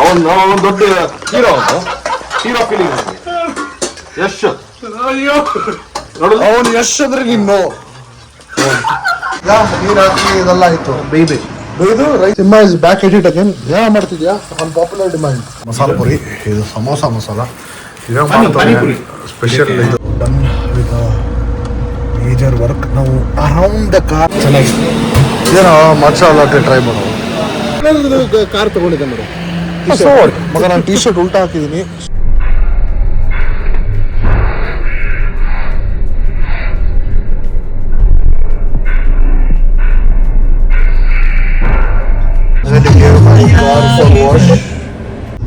ಅವನು ದೊಡ್ಡ hero hero feeling Yash ಅವನು ಯಶ್ ಅಂದ್ರೆ ನೀನು ಈ ರಾತ್ರಿ ಇದೆಲ್ಲ ಆಯ್ತು ಬೇಯ್ದು Simha is back at it again ಏನ ಮಾಡ್ತಿದ್ಯಾ on popular demand masala puri ಇದು ಸಮೋಸ ಮಸಾಲ ಸ್ಪೆಷಲ್ ಇದು ಡನ್ ವಿತ್ ಮೇಜರ್ ವರ್ಕ್ ನಾವು ಅರೌಂಡ್ ದ ಕಾರ್ ಚೆನ್ನಾಗಿ ಏನೋ ಮಸಾಲ ಟ್ರೈ ಮಾಡೋದು ಕಾರ್ ತಗೊಂಡಿದ್ದೆ ಮೇಡಮ್ ಮಗ ನಾನು ಟೀ ಶರ್ಟ್ ಉಲ್ಟಾ ಹಾಕಿದ್ದೀನಿ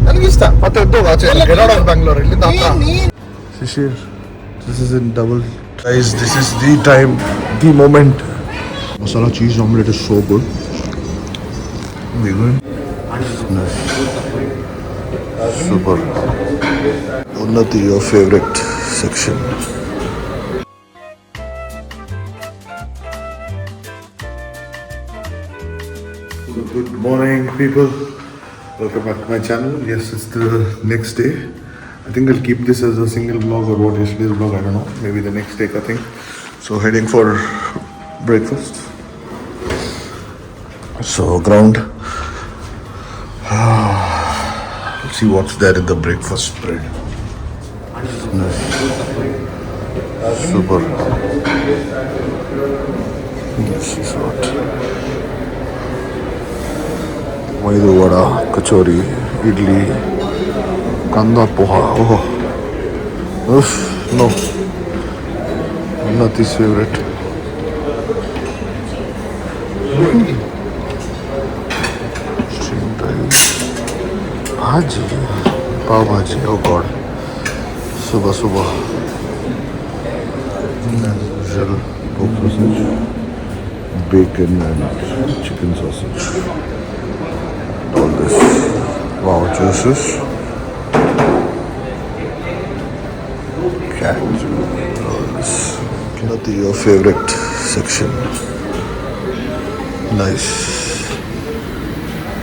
ನನಗಿಷ್ಟ ಮತ್ತೆ ಬ್ಯಾಂಗ್ಳೂರ್ ಇಲ್ಲಿಂದ Shishir this is in double guys this is the time the moment masala cheese omelette is so good super Unnati your favourite section Good morning people, welcome back to my channel. Yes, it's the next day. I think I'll keep this as a single vlog or what yesterday's vlog, I don't know, maybe the next take I think. So heading for breakfast. So ground, let's see what's there in the breakfast spread. Nice. Super. This is what ಮೈದು ವಡ ಕಚೋರಿ ಇಡ್ಲಿ ಕಂದ ಪೋಹ ಓಹೋ ಉಫ್ no not his favorite bhaji pav bhaji oh god subah subah usual pork sausage bacon and chicken sausage. All this. Wow, juices. Canned. All this. Not your favorite section. Nice.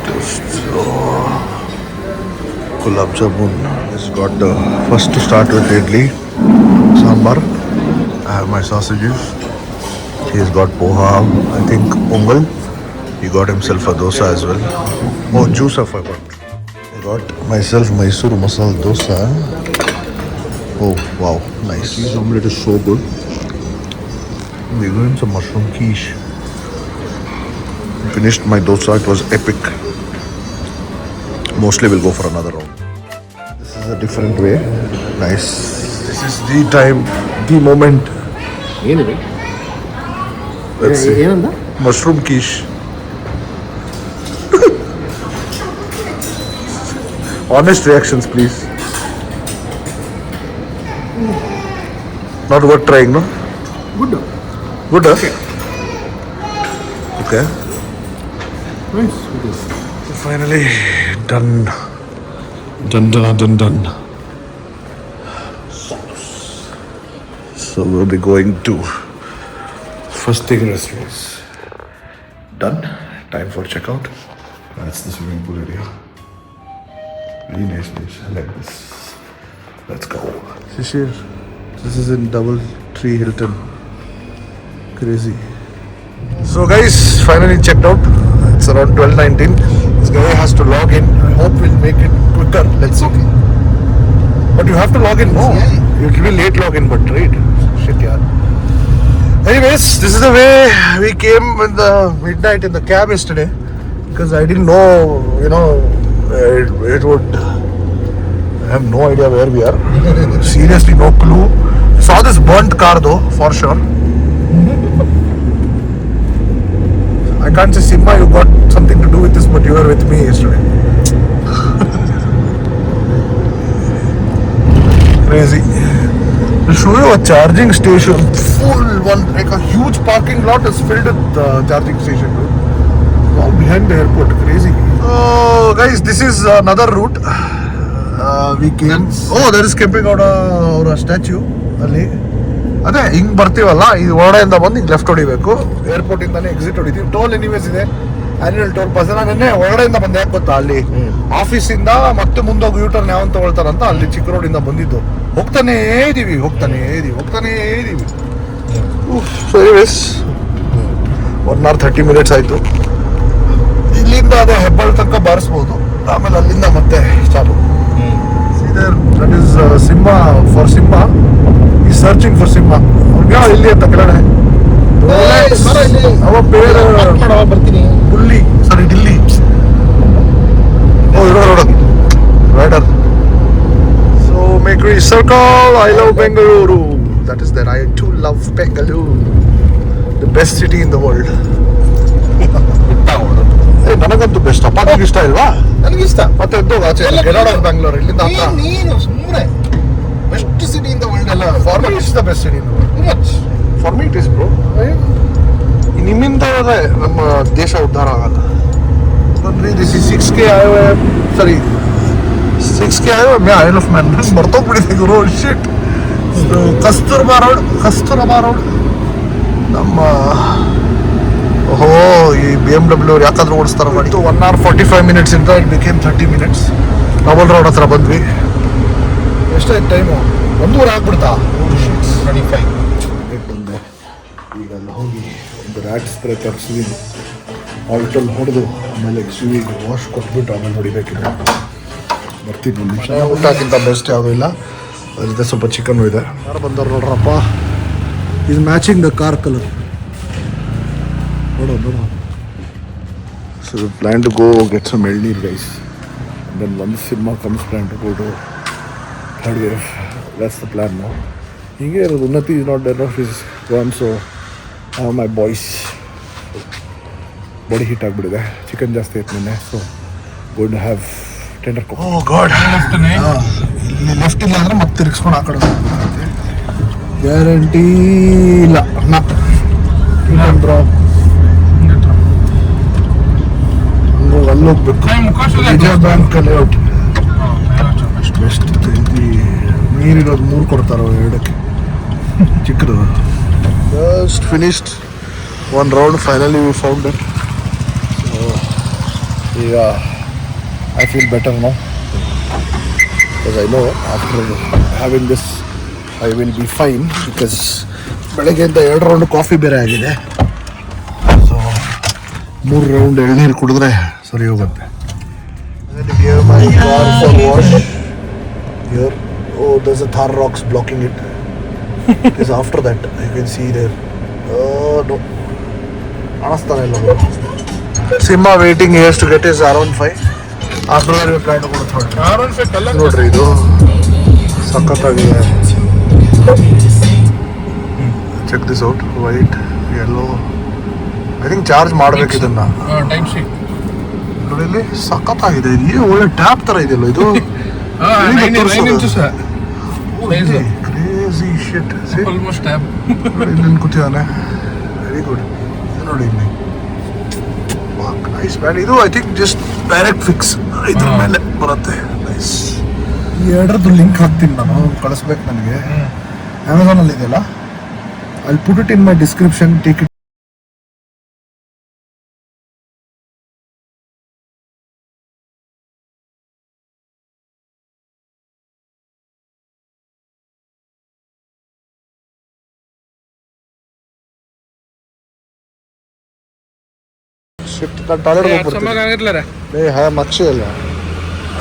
Just gulab jamun. It's got the first to start with idli, sambar. I have my sausages. He's got poha. I think pongal. He got himself a dosa as well. Oh, juice I forgot. I got myself Mysore masala dosa. Oh, wow, nice. Cheese omelette is so good. We're going some mushroom quiche. Finished my dosa, it was epic. Mostly we'll go for another round. This is a different way. Nice. This is the time, the moment. Let's see. Mushroom quiche. Honest reactions, please. Not worth trying, no? Good. Good, huh? Okay. Nice. So finally, done. Done. So we'll be going to first thing restaurants. Done. Time for checkout. That's the swimming pool area. Very nice place. I like this. Let's go. Shishir, this is in Doubletree Hilton. Crazy. So guys, finally checked out. It's around 12:19. This guy has to log in. I hope we'll make it quicker. Let's see. But you have to log in, no? Yeah. It will be late login, but right? Shit, yeah. Anyways, this is the way we came in the midnight in the cab yesterday. Because I didn't know, it would. I have no idea where we are. Seriously, no clue. Saw this burnt car though, for sure. I can't say Simha, you got something to do with this, but you were with me yesterday. Crazy. I'll show you a charging station. Full one, like a huge parking lot is filled with charging station. All behind the airport. Crazy. Oh, guys, this is another route. We came. Oh, there is Kempegowda or a statue. ಅಲ್ಲಿ ಅದೇ ಹಿಂಗೆ ಬರ್ತೀವಲ್ಲ ಇದು ಹೊರಡೆಯಿಂದ ಬಂದು ಹಿಂಗೆ left ಹೊಡಿಬೇಕು. ಏರ್ಪೋರ್ಟಿಂದಾನೆ exit ಹೊಡಿತೀವಿ. Toll anyways ಇದೆ, annual toll pass. ನಾನು ನಿನ್ನೆ ಹೊರಡೆಯಿಂದ ಬಂದೆ, ಯಾಕೆ ಗೊತ್ತಾ, ಅಲ್ಲಿ ಆಫೀಸಿಂದ ಮತ್ತೆ ಮುಂದೋಗಿ ಯೂಟರ್ನ್ ಯಾವನ್ ತಗೊಳ್ತಾರಂತ ಅಲ್ಲಿ ಚಿಕ್ಕ ರೋಡಿಂದ ಬಂದಿದ್ದು. ಹೋಗ್ತಾನೇ ಇದೀವಿ. ಸೊ ಎನಿವೇಸ್ 1 hour 30 minutes ಆಯಿತು. ಇಲ್ಲಿಂದ ಅದೇ ಹೆಬ್ಬಾಳ್ ತನಕ ಬಾರಿಸ್ಬೋದು, ಆಮೇಲೆ ಅಲ್ಲಿಂದ ಮತ್ತೆ ಚಾಲು. That is Simha. ಫಾರ್ ಸಿಂಹ ಈ ಸರ್ಚಿಂಗ್ ಫಾರ್ ಸಿಂಹ. ಅವ್ರಿಗೆ ಇಲ್ಲಿ ಅಂತ ಕೆಳಗಡೆ ಅವ ಬೇರೆ ಬರ್ತೀನಿ. ಬುಲ್ಲಿ ಸಾರಿ ಡಿಲ್ಲಿ. Oh road rider. So Mekhri circle. I love Bengaluru. That is that. I too love Bengaluru, the best city in the world. ನನಗಂತೂ ಬೆಸ್ಟ್. ಅಪ್ಪಾಜಿಗೆ ಇಷ್ಟ ಇಲ್ವಾ? ನನಗಿಷ್ಟ. ಮತ್ತೆ ಎದ್ದು ಆಚೆ ಬ್ಯಾಂಗ್ಳೂರ್ ಇಲ್ಲಿಂದ ಹತ್ರ. ನೀನು ಸುಮ್ಮನೆ best city in the world ಎಲ್ಲ. For me it's the best city in the world. Much for me it is bro. ನಿಮ್ಮಿಂದ ನಮ್ಮ ದೇಶ ಉದ್ಧಾರ ಆಗಲ್ಲ. This is 6K highway. ಸರಿ 6K highway ಮೇ ಐಲ್ ಆಫ್ ಮ್ಯಾನ್ ಮರ್ತೋಗ್ಬಿಟ್ಟಿದೆ ಗುರು. ಶಿಟ್. ಕಸ್ತೂರಬಾ ರೋಡ್ ನಮ್ಮ. ಓಹೋ ಈ BMW ಅವ್ರು ಯಾಕಾದ್ರೂ ಓಡಿಸ್ತಾರ ಮಾಡಿ. 1 hour 45 minutes ಇಂದ it became 30 minutes. Double road ಹತ್ರ ಬಂದ್ವಿ. ಎಷ್ಟಾಯ್ತು ಟೈಮು? 1 hour ಆಗ್ಬಿಡ್ತಾ? 25. ಬಂದೆ. ಈಗ ಅಲ್ಲಿ ಹೋಗಿ ಒಂದು ರ್ಯಾಟ್ ಸ್ಪ್ರೇ ತರಿಸಿದ್ದೀನಿ. ಆಲ್ಟಲ್ಲಿ ಹೊಡೆದು ಆಮೇಲೆ ಕಿವಿಗೆ ವಾಶ್ ಕೊಟ್ಬಿಟ್ಟು ಆಮೇಲೆ ಹೊಡಿಬೇಕಿಲ್ಲ. ಬರ್ತೀನಿ ಒಂದು ನಿಮಿಷ. ಊಟಕ್ಕಿಂತ ಬೆಸ್ಟ್ ಯಾವುದೂ ಇಲ್ಲ. ಅದ್ರ ಜೊತೆ ಸ್ವಲ್ಪ ಚಿಕನ್ನು ಇದೆ. ಯಾರು ಬಂದವ್ರು ನೋಡ್ರಪ್ಪ. Is matching the car colour. ನೋಡು. So plan to go get some ಎಳ್ನೀರು ಗೈಸ್. ದೆನ್ ಒಂದು cinema comes plan to go to third wave. That's the plan ನಾವು. ಹೀಗೆ ಇರೋದು. Unnati is not den off is gone. So my boys body heat ಆಗಿಬಿಟ್ಟಿದೆ. Chicken ಜಾಸ್ತಿ ಆಯ್ತು ನಿನ್ನೆ. So would have tender cook. Oh god. ಇಲ್ಲಿ left ಇಲ್ಲ ಅಂದರೆ ಮತ್ತೆ ತಿರ್ಗಿಸ್ಕೊಂಡು ಆ ಕಡೆ ಗ್ಯಾರಂಟಿ ಇಲ್ಲ. ಬ್ರೋ ಅಲ್ಲಿ ಹೋಗ್ಬೇಕು. Vijaya bank layout best. ನೀರಿರೋದು 3 ಕೊಡ್ತಾರೋ 2ಕ್ಕೆ ಚಿಕ್ಕದು. Just finished 1 round. Finally we found it. So ಈಗ I feel better now because I know after having this I will be fine. Because ಬೆಳಗ್ಗೆಯಿಂದ 2 round ಕಾಫಿ ಬೇರೆ ಆಗಿದೆ. ಸೊ 3 round ಎಳ್ನೀರು ಕುಡಿದ್ರೆ ಸರಿ ಹೋಗುತ್ತೆ. My car for wash here. Oh, there's a Thar rocks blocking it. It is after that. You can see there. No. Anastana illa. Simha waiting. He has to get his R15. After that we plan to go to third. R15 ಕಲ್ಲ ನೋಡ್ರಿ ಇದು ಸಖತ್ತಾಗಿದೆ. Check this out. White, yellow. I think charge ಮಾಡಬೇಕು ಇದನ್ನ. Time sheet ನೋಡಿ ಇಲ್ಲಿ ಸಖತ್ತಾಗಿದೆ. ಇದು ಒಳ್ಳೆ ಟ್ಯಾಪ್ ತರ ಇದೆಯಲ್ಲ ಇದು. 9 inches. Crazy shit. Almost tab. ಇಲ್ಲಿ ಕೂತಿದ್ದಾನೆ. Very good. ನೋಡಿ ಇಲ್ಲಿ ನೈಸ್ ಬ್ಯಾಂಡ್. ಇದು I think just direct fix ಇದ್ರ ಮೇಲೆ ಬರುತ್ತೆ. ನೈಸ್. ಈ 2ರದ್ದು ಲಿಂಕ್ ಹಾಕ್ತೀನಿ ನಾನು. ಕಳಿಸ್ಬೇಕು ನನಗೆ. ಅಮೆಝಾನಲ್ಲಿ ಇದೆಯಲ್ಲ. I put it in my description. Take it. Shift toilet ಆಗಿರ್ಲಾರ ಮಚ್ಚಿ ಅಲ್ಲ.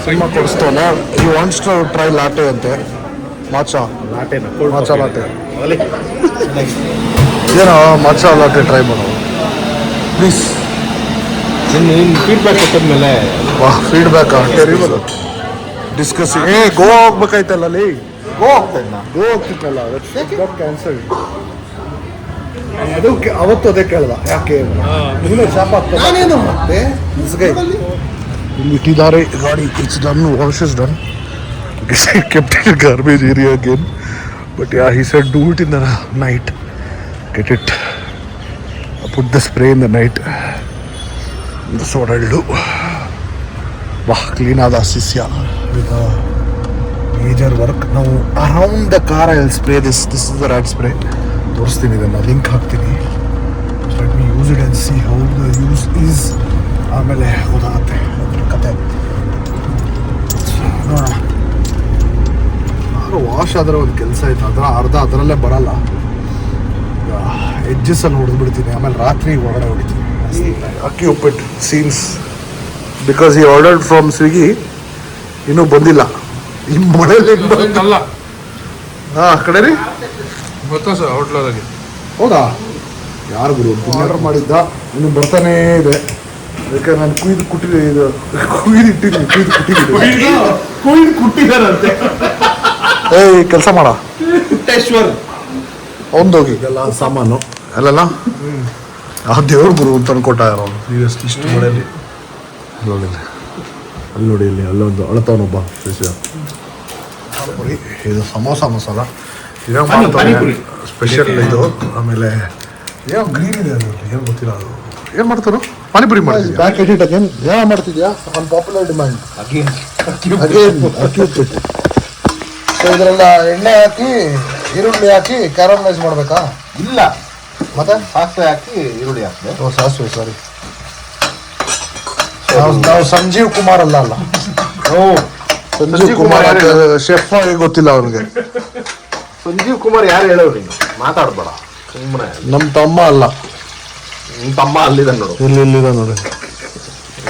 ಸಿನಿಮಾ ಕೊಡಿಸ್ತಾನೆ. He wants to try latte ಅಂತೆ. Matcha latte. ಏನೋ ಮಾಚಾ ಲಾಟೆ ಟ್ರೈ ಮಾಡೋ ಪ್ಲೀಸ್. ಫೀಡ್ಬ್ಯಾಕ್ ಕೊಟ್ಟಿದ್ಮೇಲೆ ಫೀಡ್ಬ್ಯಾಕ್ ಡಿಸ್ಕಸ್. ಗೋವಾ ಹೋಗ್ಬೇಕಾಯ್ತಲ್ಲ ಅಲ್ಲಿ. ಗೋವಾ ಹೋಗ್ತಿತ್ತಲ್ಲ. ಕ್ಯಾನ್ಸಲ್. ಅದು ಅವತ್ತು ಅದೇ ಕೇಳ್ದ ಯಾಕೆ ಶಾಪ್ ಆಗ್ತದೆ ಮತ್ತೆ ಇಲ್ಲಿ ಇಟ್ಟಿದ್ದಾರೆ ಗಾಡಿ. It's done. Wash is done. Kept in garbage area again. But yeah he said do it in the night. Get it. Put the spray in the night. This what I will do. ವಾಹ್ clean ಆದ ಸಿಸ್ಯ with major work. ನಾವು around the car I will spray this. This is the rat spray. ತೋರಿಸ್ತೀನಿ ಇದನ್ನು. Link ಹಾಕ್ತೀನಿ. Let me use it and C how the use is. ಆಮೇಲೆ ಗೊತ್ತಾಗುತ್ತೆ ಅದ್ರ ಕತೆ. ವಾಶ್ ಆದರೆ ಒಂದು ಕೆಲಸ ಆಯ್ತು, ಅರ್ಧ ಅದರಲ್ಲೇ ಬರಲ್ಲ. ಎಡ್ಜಸ್ಸಲ್ಲಿ ಹೊಡೆದ್ಬಿಡ್ತೀನಿ, ಆಮೇಲೆ ರಾತ್ರಿ ಹೊರಗಡೆ ಹೊಡಿತೀನಿ. ಅಕ್ಕಿ ಉಪ್ಪಿಟ್ಟು ಸೀನ್ಸ್ ಬಿಕಾಸ್ ಈ ಆರ್ಡರ್ಡ್ ಫ್ರಮ್ ಸ್ವಿಗ್ಗಿ, ಇನ್ನೂ ಬಂದಿಲ್ಲ. ಈ ಮಳೆಯಲ್ಲಿ ಅಲ್ಲ ಹಾಂ ಕಡೆ ರೀ. ಗೊತ್ತಾ ಸರ್ ಹೋಟ್ಲಲ್ಲಿ ಹೌದಾ? ಯಾರು ಗುರು ಆರ್ಡರ್ ಮಾಡಿದ್ದ, ಇನ್ನು ಬರ್ತಾನೇ ಇದೆ. ಅದಕ್ಕೆ ನಾನು ಕುಯ್ದು ಕುಟ್ಟಿದಾರಂತೆ. ಏಯ್ ಕೆಲಸ ಮಾಡ ಕುಟ್ಟೇಶ್ವರ್ ಅವನದೋಗಿ ಎಲ್ಲ ಸಾಮಾನು ಅಲ್ಲಲ್ಲ ಆ ದೇವ್ರ ಗುರು ಅಂತ ಅನ್ಕೊಟ್ಟ ಯಾರೋ ಇಷ್ಟು ಮಳೆಯಲ್ಲಿ. ನೋಡಿ ಅಲ್ಲಿ ನೋಡಿ, ಇಲ್ಲಿ ಅಲ್ಲೊಂದು ಅಳತವನೊಬ್ಬ ಶಿಷ್ಯ. ಇದು ಸಮೋಸ ಮಸಾಲ ಪಾನಿಪುರಿ. ಸ್ಪೆಷಲ್ ಇದು. ಆಮೇಲೆ ಏನೋ ಗ್ರೀನ್ ಇದೆ, ಅದು ಏನು ಗೊತ್ತಿಲ್ಲ. ಅದು ಏನು ಮಾಡ್ತಾರೋ ಪಾನಿಪುರಿ ಮಾಡ್ತೀವಿ. ಬ್ಯಾಕ್ ಎಡಿಟ್ ಅಗೇನ್ ಏನೋ ಮಾಡ್ತಿದ್ಯಾ ಆನ್ ಪಾಪ್ಯುಲರ್ ಡಿಮ್ಯಾಂಡ್ ಅಗೇನ್ ಅಕ್ಕಿ ಉಪ್ಪಿಟ್ಟು. ಸೊ ಇದರೆಲ್ಲ ಎಣ್ಣೆ ಹಾಕಿ ಈರುಳ್ಳಿ ಹಾಕಿ ಕ್ಯಾರಮಲೈಸ್ ಮಾಡಬೇಕಾ? ಇಲ್ಲ, ಮತ್ತೆ ಸಾಸಿವೆ ಹಾಕಿ ಈರುಳ್ಳಿ ಹಾಕಿದೆ. ಓ ಸಾಸಿವೆ, ಸಾರಿ. ನಾವು ಸಂಜೀವ್ ಕುಮಾರ್ ಅಲ್ಲ. ಸಂಜೀವ್ ಕುಮಾರ್ ಶೆಫ್ ಗೊತ್ತಿಲ್ಲ ಅವನಿಗೆ. ಸಂಜೀವ್ ಕುಮಾರ್ ಯಾರು ಹೇಳೋರು, ನೀನು ಮಾತಾಡ್ಬೇಡ ಸುಮ್ಮನೆ. ನಮ್ಮ ತಮ್ಮ ಅಲ್ಲ, ನಿಮ್ ತಮ್ಮ ಅಲ್ಲಿದ ನೋಡು. ಇಲ್ಲಿದ ನೋಡಿ,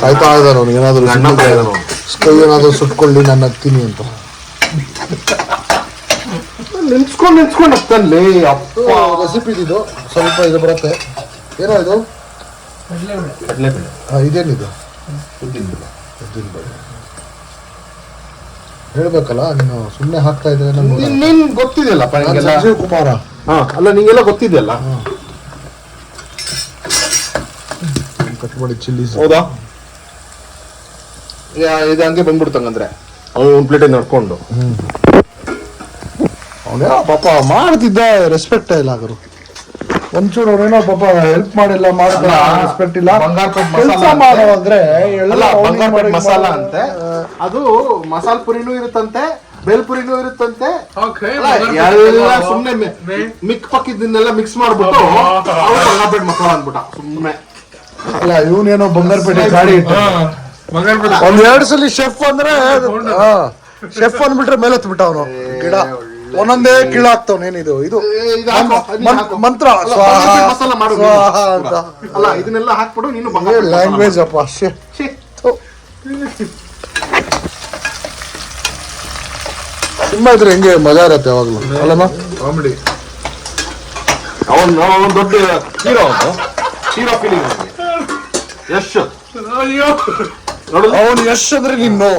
ಕಾಯ್ತಾ ಇದ್ದ ನೋಡಿ. ಏನಾದ್ರು ಗಂಡ ಕಾಯ್ದ ನೋಡು. ಕೈ ಏನಾದ್ರು ಸುಟ್ಕೊಳ್ಳಿ, ನಾನು ಹತ್ತೀನಿ ಅಂತ. ನಿಂತ್ಕೊಂಡು ಹತ್ತಲ್ಲಿ. ಅಪ್ಪ ರೆಸಿಪಿ ಇದು ಸ್ವಲ್ಪ ಇದು ಬರುತ್ತೆ. ಏನೋ ಇದು ಕಡ್ಲೆಬೇಳೆ. ಇದೇನಿದು? ಉದ್ದಿನಬೇಳೆ. ಹೇಳ್ಬೇಕಲ್ಲ, ನೀನು ಸುಮ್ಮನೆ ಹಾಕ್ತಾ ಇದ್ರೆ ನೀನ್ ಗೊತ್ತಿದೆಯಲ್ಲಪ್ಪ ನಿಂಗೆಲ್ಲ. ಸಂಜೀವ್ ಕುಮಾರ. ಅಲ್ಲ ನಿಂಗೆಲ್ಲ ಗೊತ್ತಿದೆಯಲ್ಲ. ಕಟ್ ಮಾಡಿ ಚಿಲ್ಲೀಸ್. ಹೌದಾ? ಇದು ಹಂಗೆ ಬಂದ್ಬಿಡ್ತಂಗಂದ್ರೆ ಅವನು ಒಂದು ಪ್ಲೇಟ್ ನಡ್ಕೊಂಡು. ಅವನೇನೋ ಪಾಪ ಮಾಡ್ತಿದ್ದ, ರೆಸ್ಪೆಕ್ಟ್ ಇಲ್ಲ ಆದರು. ಒಂಚೂರು ಅವನೇನೋ ಪಾಪ ಹೆಲ್ಪ್ ಮಾಡಿಲ್ಲ, ಮಾಡಿಲ್ಲ, ರೆಸ್ಪೆಕ್ಟ್ ಇಲ್ಲ. ಕೆಲಸ ಮಾಡೋ ಅಂದ್ರೆ ಬಂಗಾರಪೇಟೆ ಮಸಾಲ ಅಂತೆ. ಅದು ಮಸಾಲ ಪುರಿನೂ ಇರುತ್ತಂತೆ, ಬೇಲ್ಪುರಿನೂ ಇರುತ್ತಂತೆ. ಎಲ್ಲ ಸುಮ್ನೆ ಮಿಕ್ ಪಕ್ಕಿದ್ದನ್ನೆಲ್ಲ ಮಿಕ್ಸ್ ಮಾಡ್ಬಿಟ್ಟು ಅವ್ರು ಬಂಗಾರಪೇಟೆ ಮಸಾಲ ಅಂದ್ಬಿಟ್ಟ ಸುಮ್ನೆ. ಅಲ್ಲ, ಇವನೇನೋ ಬಂಗಾರಪೇಟೆ ಗಾಡಿ ಇಟ್ಟ. ಒಂದ್ 2 ಸಲ ಶೆಫ್ ಅಂದ್ರೆ ಶೆಫ್ ಅಂದ್ಬಿಟ್ರೆ ಮೇಲೆ ಹತ್ಬಿಟ್ಟ ಅವನು. ಗಿಡ ಒಂದೊಂದೇ ಕೀಳ ಹಾಕ್ತವನೇನಿದು, ಇದು ಮಂತ್ರ ಮಸಾಲ ಮಾಡು ಸ್ವಾಹ ಅಂತ. ಅಲ್ಲ ಇದನ್ನೆಲ್ಲ ಹಾಕ್ಬಿಡು ನೀನು ಲ್ಯಾಂಗ್ವೇಜ್ ಅಪ್ಪ. ಸಿನಿಮಾ ಇದ್ರೆ ಹೆಂಗೆ ಮಜಾ ಇರತ್ತೆ ಯಾವಾಗ್ಲೂ, ಅಲ್ಲಮ್ಮ? ಕಾಮಿಡಿ. ಅವನು ದೊಡ್ಡ ಹೀರೋ, ಹೀರೋ ಫೀಲಿಂಗ್ ಯಶ್. ನೋಡು ಅವನು ಯಶ್ ಅಂದ್ರೆ ನಿನ್ನು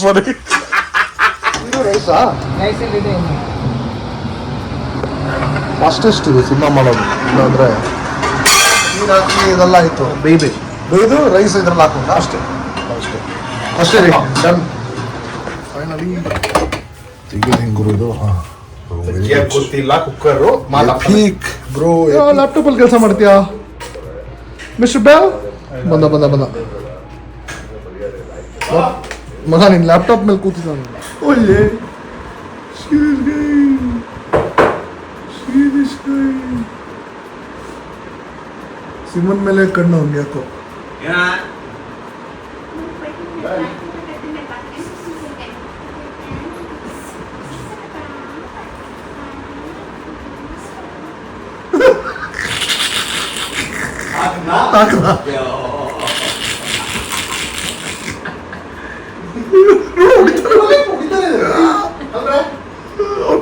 ಸಾರಿ. ರೈಸಾ ಫಾಸ್ಟೆಸ್ಟ್ ಇದು ಸಿನಿಮಾ ಮಾಡೋದು. ಇಲ್ಲಾಂದ್ರೆ ನೀರು ಹಾಕಿ ಇದೆಲ್ಲ ಆಯ್ತು, ಬೇಯ್ದು ರೈಸ್ ಇದ್ರಲ್ಲಿ ಹಾಕೋದು ಅಷ್ಟೇ. ಅಷ್ಟೇ ರೀ, ಡನ್. ಫೈನಲಿ ಈಗ ಹೆಂಗ್ ಗುರುದು? ಗೊತ್ತಿಲ್ಲ ಕುಕ್ಕರ್ ಪೀಕ್ ಬ್ರೋ. ಲ್ಯಾಪ್ಟಾಪ್ ಅಲ್ಲಿ ಕೆಲಸ ಮಾಡ್ತೀಯಾ ಮಿಸ್ಟರ್ ಬೆಲ್? ಬಂದ ಮಗ, ನಿನ್ ಲ್ಯಾಪ್ಟಾಪ್ ಮೇಲೆ ಕೂತಿದ್ದ. ಒಳ್ಳೆ ಸಿಮನ್ ಮೇಲೆ ಕಣ್ಣು ಅವ್ನಿಗೆ ಯಾಕೋ.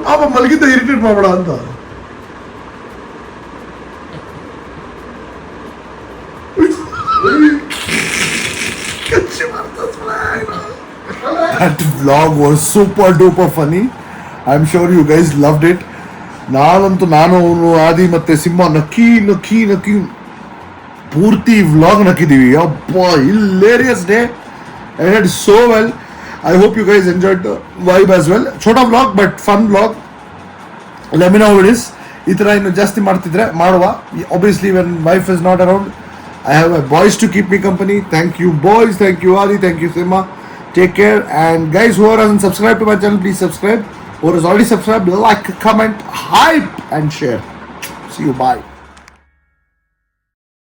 ಪಾಪ ಮಲಗಿದ್ದ ಇರಿಟೇಟ್ ಮಾಡಬೇಡ ಅಂತ. That vlog was super duper funny. I'm sure you guys loved it. ನಾನು ಅವನು ಆದಿ ಮತ್ತೆ ಸಿಂಹ ನಕ್ಕಿ ಪೂರ್ತಿ ವ್ಲಾಗ್ ನಕ್ಕಿದ್ದೀವಿ. ಅಪ್ಪ hilarious day. I had so well. I hope you guys enjoyed the vibe as well. Chota vlog but fun vlog. Let me know how it is. ಈ ಥರ ಇನ್ನು ಜಾಸ್ತಿ ಮಾಡ್ತಿದ್ರೆ ಮಾಡುವ. Obviously when wife is not around, I have my boys to keep me company. Thank you boys, thank you Adi, thank you Simha. Take care, and guys who hasn't subscribed to my channel, please subscribe. Who has already subscribed, like, comment, hype and share. See you, bye.